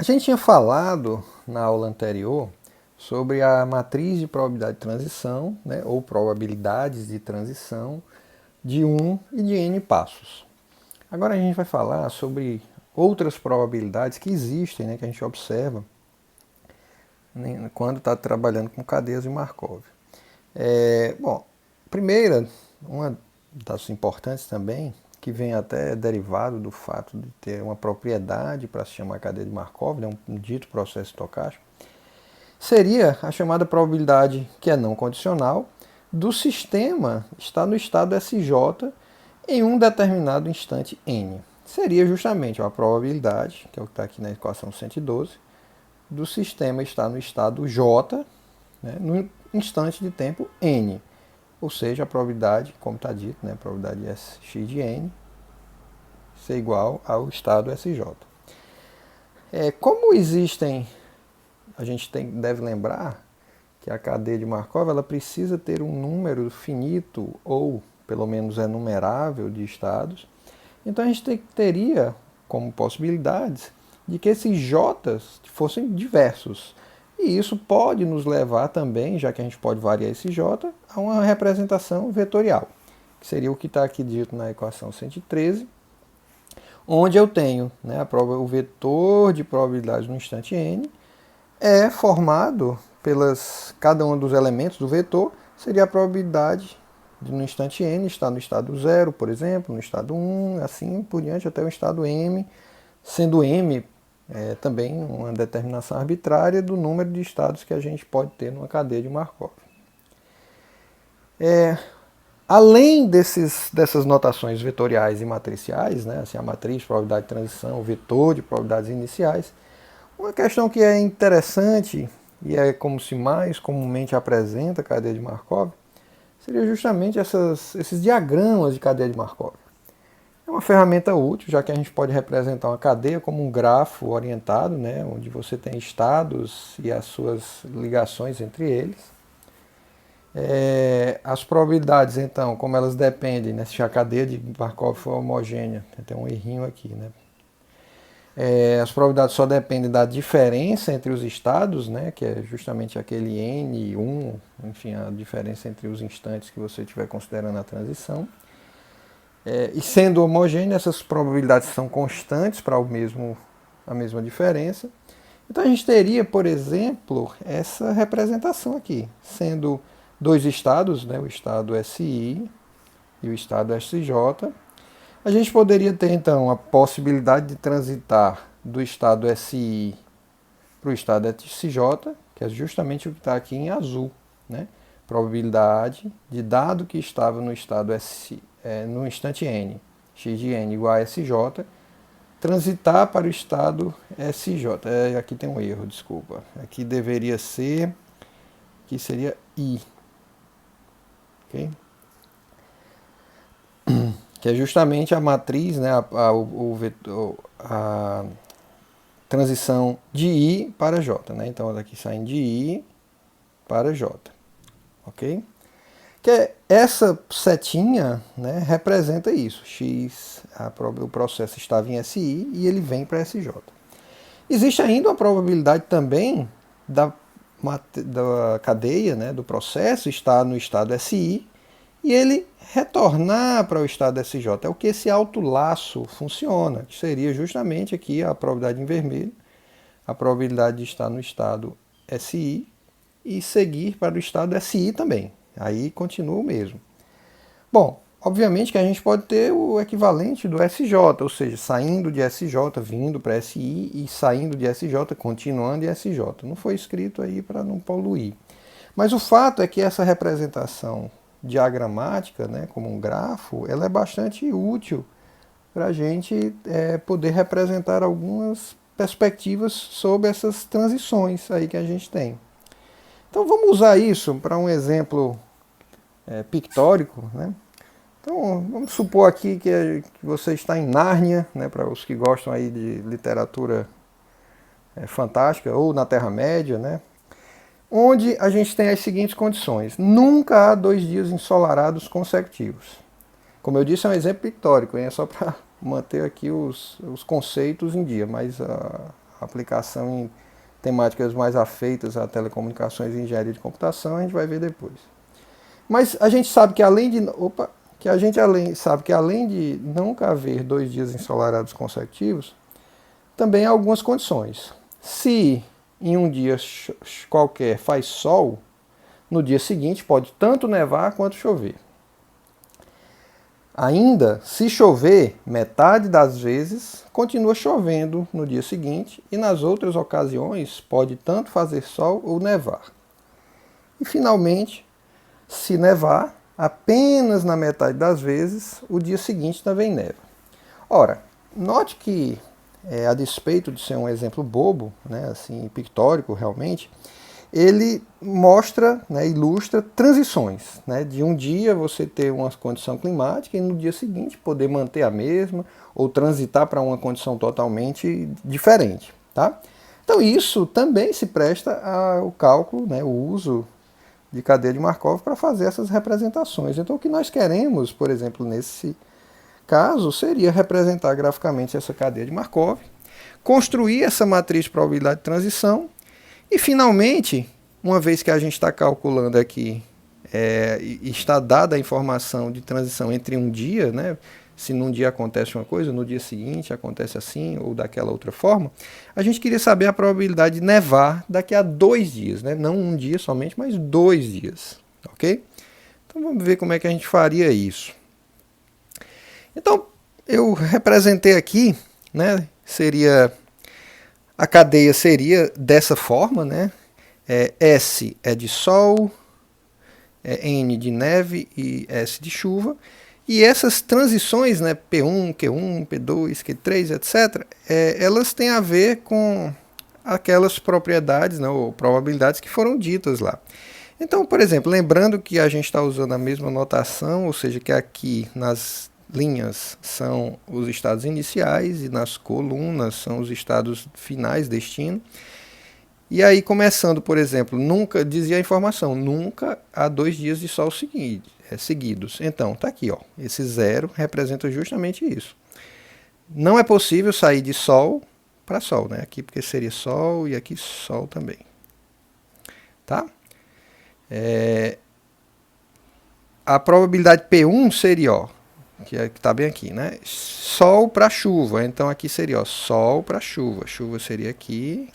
A gente tinha falado na aula anterior sobre a matriz de probabilidade de transição, né, ou probabilidades de transição de 1 e de n passos. Agora a gente vai falar sobre outras probabilidades que existem, né, que a gente observa, né, quando está trabalhando com cadeias de Markov. Bom, primeira, uma das importantes também, que vem até derivado do fato de ter uma propriedade para se chamar cadeia de Markov, né, um dito processo estocástico, seria a chamada probabilidade, que é não condicional, do sistema estar no estado SJ em um determinado instante n. Seria justamente a probabilidade, que é o que está aqui na equação 112, do sistema estar no estado J, né, no instante de tempo n. Ou seja, a probabilidade, como está dito, né, a probabilidade x de n ser igual ao estado SJ. Como existem, a gente deve lembrar que a cadeia de Markov ela precisa ter um número finito ou pelo menos enumerável de estados. Então a gente teria como possibilidades de que esses j's fossem diversos. E isso pode nos levar também, já que a gente pode variar esse j, a uma representação vetorial, que seria o que está aqui dito na equação 113, onde eu tenho, né, o vetor de probabilidades no instante n é formado pelas cada um dos elementos do vetor, seria a probabilidade de no instante n estar no estado 0, por exemplo, no estado 1, assim por diante até o estado m, sendo m também uma determinação arbitrária do número de estados que a gente pode ter numa cadeia de Markov. Além dessas notações vetoriais e matriciais, né, assim, a matriz, probabilidade de transição, o vetor de probabilidades iniciais, uma questão que é interessante e é como se mais comumente apresenta a cadeia de Markov, seria justamente esses diagramas de cadeia de Markov. É uma ferramenta útil, já que a gente pode representar uma cadeia como um grafo orientado, né, onde você tem estados e as suas ligações entre eles. As probabilidades, então, como elas dependem, né, se a cadeia de Markov for homogênea, tem um errinho aqui, né? As probabilidades só dependem da diferença entre os estados, né, que é justamente aquele n1, enfim, a diferença entre os instantes que você estiver considerando a transição. E sendo homogênea, essas probabilidades são constantes para a mesma diferença. Então a gente teria, por exemplo, essa representação aqui, sendo dois estados, né, o estado SI e o estado SJ. A gente poderia ter, então, a possibilidade de transitar do estado SI para o estado SJ, que é justamente o que está aqui em azul, né? Probabilidade de dado que estava no estado SI, no instante n, x de n igual a SJ, transitar para o estado SJ. Aqui tem um erro, desculpa. Aqui deveria ser, aqui seria I. Ok? Que é justamente a matriz, né, a transição de I para J. Né? Então, daqui saem de I para J. Ok? Que essa setinha, né, representa isso. X, o processo estava em SI e ele vem para SJ. Existe ainda uma probabilidade também da cadeia, né, do processo estar no estado SI e ele retornar para o estado SJ. É o que esse autolaço funciona, que seria justamente aqui a probabilidade em vermelho, a probabilidade de estar no estado SI e seguir para o estado SI também. Aí continua o mesmo. Bom, obviamente que a gente pode ter o equivalente do SJ, ou seja, saindo de SJ, vindo para SI e saindo de SJ, continuando em SJ. Não foi escrito aí para não poluir. Mas o fato é que essa representação diagramática, né, como um grafo, ela é bastante útil para a gente poder representar algumas perspectivas sobre essas transições aí que a gente tem. Então vamos usar isso para um exemplo pictórico, né? Então vamos supor aqui que você está em Nárnia, né, para os que gostam aí de literatura fantástica, ou na Terra-média, né, onde a gente tem as seguintes condições. Nunca há 2 dias ensolarados consecutivos. Como eu disse, é um exemplo pictórico, é só para manter aqui os conceitos em dia, mas aplicação em temáticas mais afeitas a telecomunicações e engenharia de computação, a gente vai ver depois. Mas a gente sabe que além de nunca haver 2 dias ensolarados consecutivos, também há algumas condições. Se em um dia qualquer faz sol, no dia seguinte pode tanto nevar quanto chover. Ainda, se chover, metade das vezes continua chovendo no dia seguinte e nas outras ocasiões pode tanto fazer sol ou nevar. E finalmente, se nevar, apenas na metade das vezes, o dia seguinte também neva. Ora, note que, a despeito de ser um exemplo bobo, né, assim, pictórico realmente, ele mostra, né, ilustra transições, né, de um dia você ter uma condição climática e no dia seguinte poder manter a mesma ou transitar para uma condição totalmente diferente. Tá? Então isso também se presta ao cálculo, né, o uso de cadeia de Markov para fazer essas representações. Então o que nós queremos, por exemplo, nesse caso, seria representar graficamente essa cadeia de Markov, construir essa matriz de probabilidade de transição e, finalmente, uma vez que a gente está calculando aqui, e está dada a informação de transição entre um dia, né, se num dia acontece uma coisa, no dia seguinte acontece assim ou daquela outra forma, a gente queria saber a probabilidade de nevar daqui a 2 dias, né, não um dia somente, mas 2 dias, ok? Então vamos ver como é que a gente faria isso. Então eu representei aqui, né, a cadeia seria dessa forma, né? S é de sol, N de neve e S de chuva. E essas transições, né, P1, Q1, P2, Q3, etc., elas têm a ver com aquelas propriedades, né, ou probabilidades que foram ditas lá. Então, por exemplo, lembrando que a gente está usando a mesma notação, ou seja, que aqui nas linhas são os estados iniciais e nas colunas são os estados finais, destino. E aí, começando, por exemplo, nunca, dizia a informação, nunca há 2 dias de sol seguidos. Então, está aqui, ó, esse 0 representa justamente isso. Não é possível sair de sol para sol, né? Aqui porque seria sol e aqui sol também. Tá? A probabilidade P1 seria, ó, que está bem aqui, né? Sol para chuva. Então aqui seria, ó, sol para chuva. Chuva seria aqui,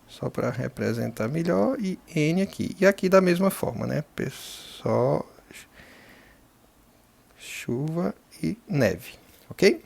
só para representar melhor, e N aqui. E aqui da mesma forma, né? Sol, chuva e neve, ok?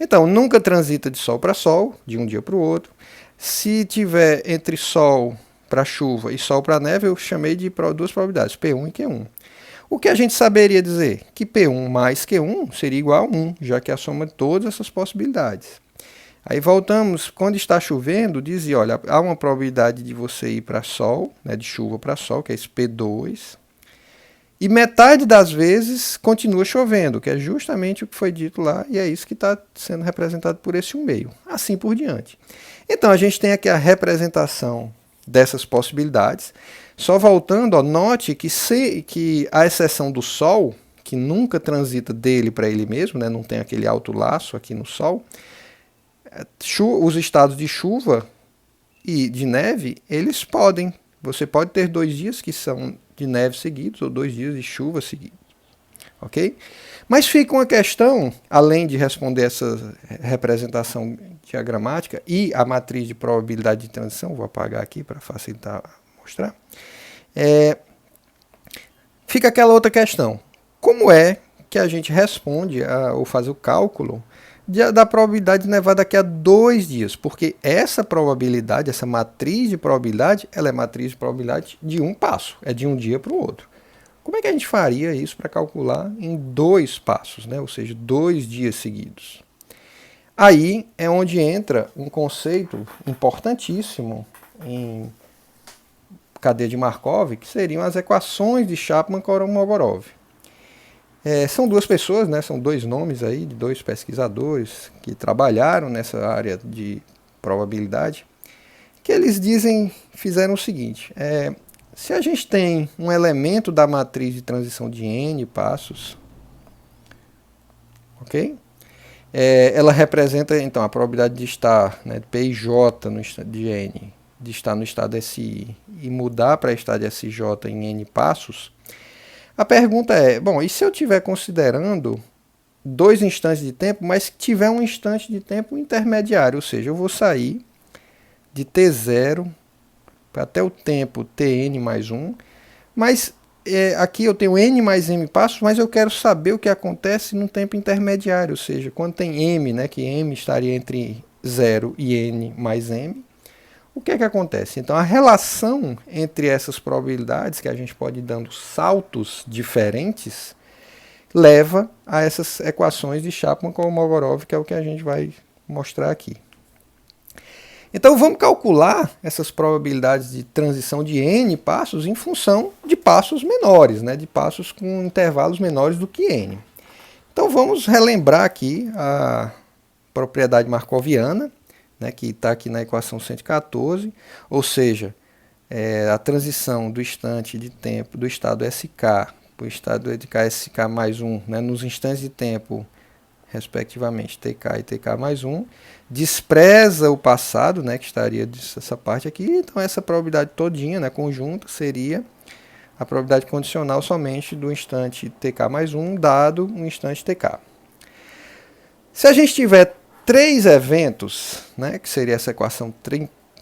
Então, nunca transita de sol para sol, de um dia para o outro. Se tiver entre sol para chuva e sol para neve, eu chamei de 2 probabilidades, P1 e Q1. O que a gente saberia dizer? Que P1 mais Q1 seria igual a 1, já que é a soma de todas essas possibilidades. Aí voltamos, quando está chovendo, dizia, olha, há uma probabilidade de você ir para sol, né, de chuva para sol, que é esse P2, e metade das vezes continua chovendo, que é justamente o que foi dito lá, e é isso que está sendo representado por esse 1/2, assim por diante. Então a gente tem aqui a representação dessas possibilidades. Só voltando, ó, note que a exceção do Sol, que nunca transita dele para ele mesmo, né, não tem aquele alto laço aqui no Sol, os estados de chuva e de neve, eles podem. Você pode ter 2 dias que são de neve seguidos ou 2 dias de chuva seguidos. Ok? Mas fica uma questão, além de responder essa representação diagramática e a matriz de probabilidade de transição, vou apagar aqui para facilitar mostrar. Fica aquela outra questão. Como é que a gente responde ou faz o cálculo da probabilidade de nevar daqui a 2 dias? Porque essa probabilidade, essa matriz de probabilidade, ela é matriz de probabilidade de um passo, é de um dia para o outro. Como é que a gente faria isso para calcular em 2 passos, né? Ou seja, 2 dias seguidos? Aí é onde entra um conceito importantíssimo em cadeia de Markov, que seriam as equações de Chapman-Kolmogorov. São 2 pessoas, né? São 2 nomes aí de 2 pesquisadores que trabalharam nessa área de probabilidade, que eles fizeram o seguinte: se a gente tem um elemento da matriz de transição de n passos, ok? Ela representa, então, a probabilidade de estar, né, de PIJ de N, de estar no estado SI e mudar para estado SJ em N passos. A pergunta é, bom, e se eu estiver considerando 2 instantes de tempo, mas tiver um instante de tempo intermediário, ou seja, eu vou sair de T0 até o tempo Tn mais 1, mas aqui eu tenho n mais m passos, mas eu quero saber o que acontece no tempo intermediário, ou seja, quando tem m, né, que m estaria entre 0 e n mais m, o que é que acontece? Então, a relação entre essas probabilidades, que a gente pode ir dando saltos diferentes, leva a essas equações de Chapman-Kolmogorov, que é o que a gente vai mostrar aqui. Então vamos calcular essas probabilidades de transição de n passos em função de passos menores, né, de passos com intervalos menores do que n. Então vamos relembrar aqui a propriedade markoviana, né, que está aqui na equação 114, ou seja, a transição do instante de tempo do estado SK para o estado de KSK mais 1, né, nos instantes de tempo respectivamente TK e TK mais 1, despreza o passado, né, que estaria essa parte aqui, então essa probabilidade todinha, né, conjunta, seria a probabilidade condicional somente do instante TK mais 1, dado um instante TK. Se a gente tiver 3 eventos, né, que seria essa equação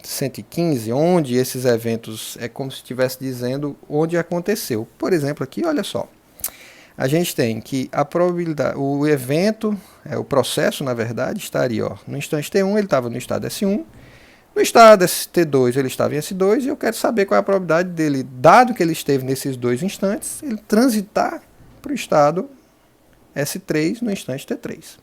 115, onde esses eventos é como se estivesse dizendo onde aconteceu. Por exemplo, aqui, olha só. A gente tem que a probabilidade, o evento, o processo, na verdade, estaria no instante T1, ele estava no estado S1, no estado T2 ele estava em S2, e eu quero saber qual é a probabilidade dele, dado que ele esteve nesses 2 instantes, ele transitar para o estado S3 no instante T3.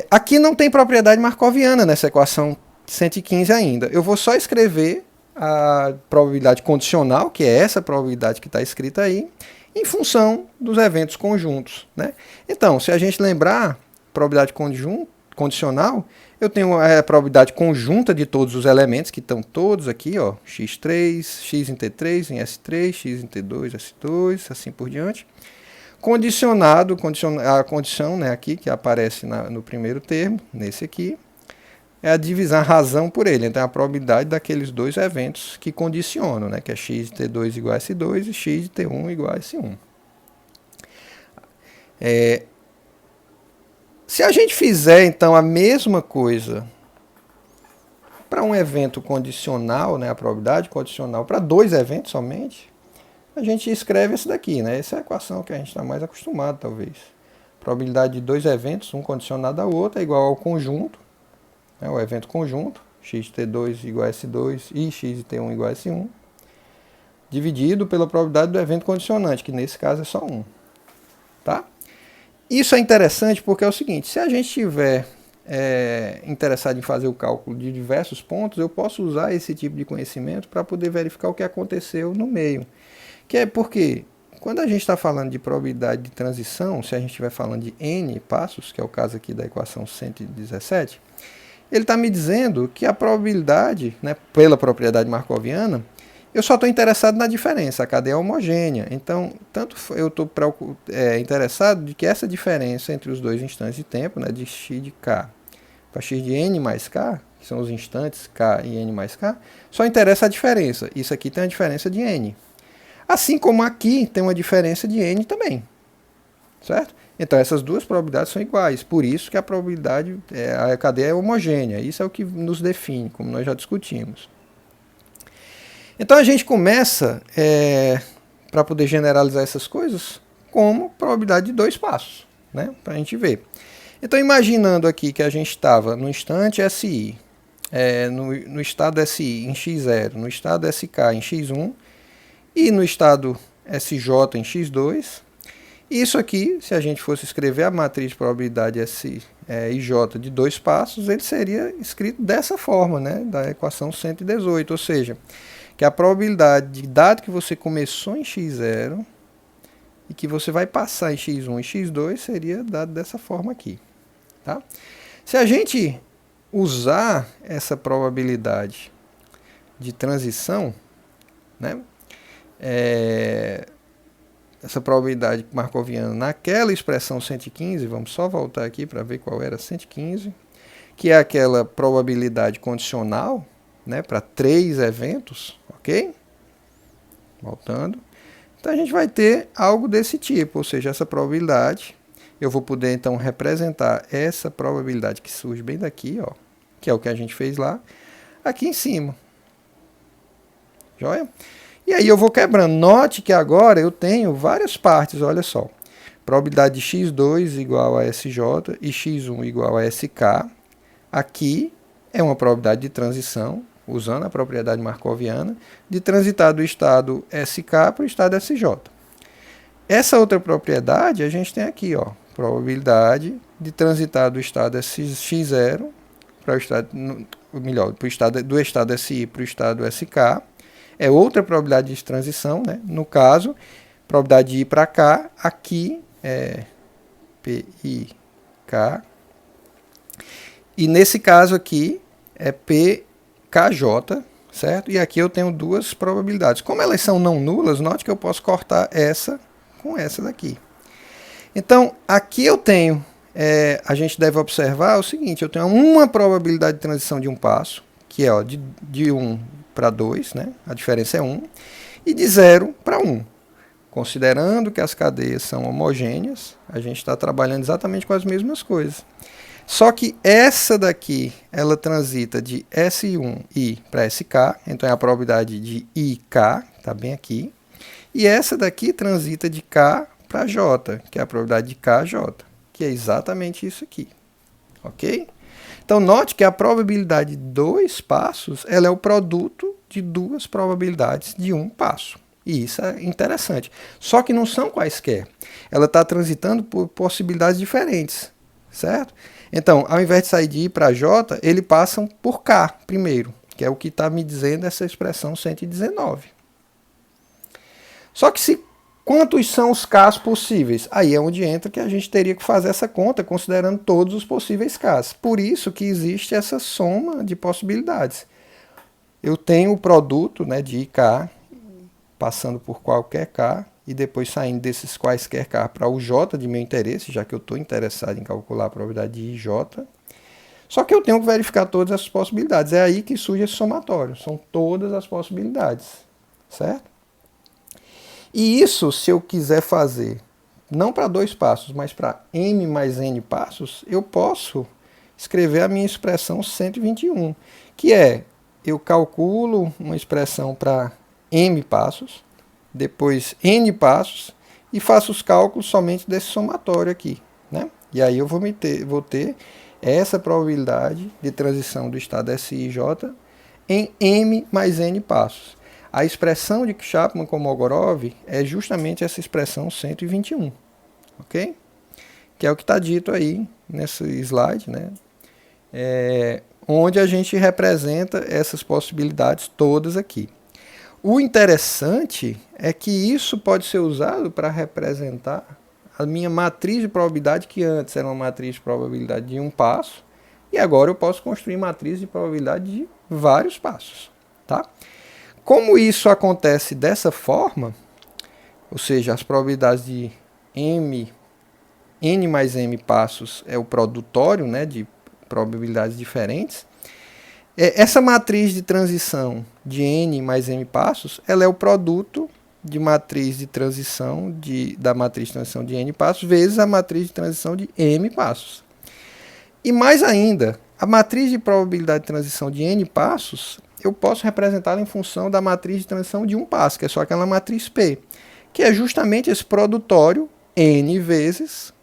Aqui não tem propriedade markoviana nessa equação 115 ainda. Eu vou só escrever a probabilidade condicional, que é essa probabilidade que está escrita aí, em função dos eventos conjuntos, né? Então, se a gente lembrar, probabilidade condicional, eu tenho a probabilidade conjunta de todos os elementos, que estão todos aqui, ó, x3, x em T3, em S3, x em T2, S2, assim por diante. Condicionado, a condição, né, aqui, que aparece no primeiro termo, nesse aqui, é a divisão, a razão por ele. Então, é a probabilidade daqueles 2 eventos que condicionam, né, que é x de T2 igual a S2 e x de T1 igual a S1. Se a gente fizer, então, a mesma coisa para um evento condicional, né, a probabilidade condicional para 2 eventos somente, a gente escreve esse daqui, né? Essa é a equação que a gente está mais acostumado, talvez. Probabilidade de 2 eventos, um condicionado ao outro, é igual ao conjunto, né, o evento conjunto, x de T2 igual a S2 e x de T1 igual a S1, dividido pela probabilidade do evento condicionante, que nesse caso é só 1. Tá? Isso é interessante porque é o seguinte, se a gente estiver interessado em fazer o cálculo de diversos pontos, eu posso usar esse tipo de conhecimento para poder verificar o que aconteceu no meio. Que é porque, quando a gente está falando de probabilidade de transição, se a gente estiver falando de n passos, que é o caso aqui da equação 117, ele está me dizendo que a probabilidade, né, pela propriedade markoviana, eu só estou interessado na diferença, a cadeia é homogênea. Então, tanto eu estou interessado de que essa diferença entre os 2 instantes de tempo, né, de x de k para x de n mais k, que são os instantes k e n mais k, só interessa a diferença. Isso aqui tem uma diferença de n. Assim como aqui tem uma diferença de n também. Certo? Então, essas 2 probabilidades são iguais. Por isso que a probabilidade, a cadeia é homogênea. Isso é o que nos define, como nós já discutimos. Então, a gente começa, para poder generalizar essas coisas, como probabilidade de 2 passos, né? Para a gente ver. Então, imaginando aqui que a gente estava no instante SI, no estado SI em x0, no estado SK em x1 e no estado SJ em x2, isso aqui, se a gente fosse escrever a matriz de probabilidade SI e J de 2 passos, ele seria escrito dessa forma, né, da equação 118, ou seja, que a probabilidade, dado que você começou em x0 e que você vai passar em x1 e x2, seria dado dessa forma aqui. Tá? Se a gente usar essa probabilidade de transição, né, essa probabilidade markoviana naquela expressão 115, vamos só voltar aqui para ver qual era 115, que é aquela probabilidade condicional, né, para 3 eventos, ok? Voltando. Então a gente vai ter algo desse tipo, ou seja, essa probabilidade, eu vou poder então representar essa probabilidade que surge bem daqui, ó, que é o que a gente fez lá, aqui em cima. Joia? E aí eu vou quebrando. Note que agora eu tenho várias partes, olha só. Probabilidade de x2 igual a SJ e x1 igual a SK. Aqui é uma probabilidade de transição, usando a propriedade markoviana, de transitar do estado SK para o estado SJ. Essa outra propriedade a gente tem aqui, ó, probabilidade de transitar do estado x0 para o estado, melhor, para o estado, do estado SI para o estado SK. É outra probabilidade de transição, né? No caso, probabilidade de ir para cá, aqui é PIK. E nesse caso aqui é PKJ, certo? E aqui eu tenho duas probabilidades. Como elas são não nulas, note que eu posso cortar essa com essa daqui. Então, aqui eu tenho, a gente deve observar o seguinte, eu tenho uma probabilidade de transição de um passo, que é ó, de 1 para 2, né? A diferença é 1, e de 0 para 1. Considerando que as cadeias são homogêneas, a gente está trabalhando exatamente com as mesmas coisas. Só que essa daqui, ela transita de S1I para SK, então é a probabilidade de IK, está bem aqui. E essa daqui transita de K para J, que é a probabilidade de KJ, que é exatamente isso aqui. Ok? Então, note que a probabilidade de 2 passos ela é o produto de duas probabilidades de um passo. E isso é interessante. Só que não são quaisquer. Ela está transitando por possibilidades diferentes, certo? Então, ao invés de sair de I para J, ele passa por K primeiro, que é o que está me dizendo essa expressão 119. Só que quantos são os Ks possíveis? Aí é onde entra que a gente teria que fazer essa conta, considerando todos os possíveis Ks. Por isso que existe essa soma de possibilidades. Eu tenho o produto, né, de IK, passando por qualquer K, e depois saindo desses quaisquer K para o J de meu interesse, já que eu estou interessado em calcular a probabilidade de IJ. Só que eu tenho que verificar todas essas possibilidades. É aí que surge esse somatório. São todas as possibilidades, certo? E isso, se eu quiser fazer, não para 2 passos, mas para m mais n passos, eu posso escrever a minha expressão 121, que é, eu calculo uma expressão para m passos, depois n passos, e faço os cálculos somente desse somatório aqui, né? E aí eu vou ter essa probabilidade de transição do estado SIJ em m mais n passos. A expressão de Chapman-Kolmogorov é justamente essa expressão 121, ok? Que é o que está dito aí nesse slide, né? Onde a gente representa essas possibilidades todas aqui. O interessante é que isso pode ser usado para representar a minha matriz de probabilidade, que antes era uma matriz de probabilidade de um passo, e agora eu posso construir matriz de probabilidade de vários passos, tá? Como isso acontece dessa forma, ou seja, as probabilidades de n mais m passos é o produtório, né, de probabilidades diferentes, essa matriz de transição de n mais m passos, ela é o produto de matriz de transição da matriz de transição de n passos vezes a matriz de transição de m passos. E mais ainda, a matriz de probabilidade de transição de n passos, eu posso representá-la em função da matriz de transição de um passo, que é só aquela matriz P, que é justamente esse produtório n vezes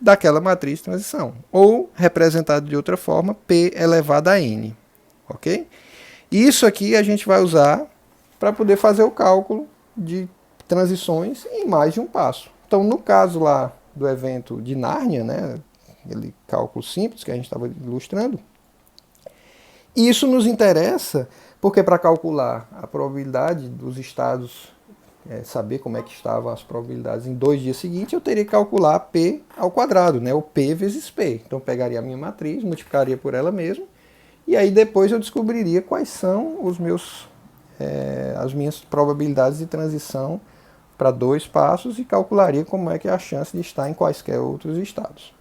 daquela matriz de transição, ou representado de outra forma, P elevado a n. Ok? Isso aqui a gente vai usar para poder fazer o cálculo de transições em mais de um passo. Então, no caso lá do evento de Nárnia, né, aquele cálculo simples que a gente estava ilustrando, isso nos interessa porque para calcular a probabilidade dos estados, saber como é que estavam as probabilidades em 2 dias seguintes, eu teria que calcular P ao quadrado, né, o P vezes P. Então, eu pegaria a minha matriz, multiplicaria por ela mesma, e aí depois eu descobriria quais são as minhas probabilidades de transição para 2 passos e calcularia como é que é a chance de estar em quaisquer outros estados.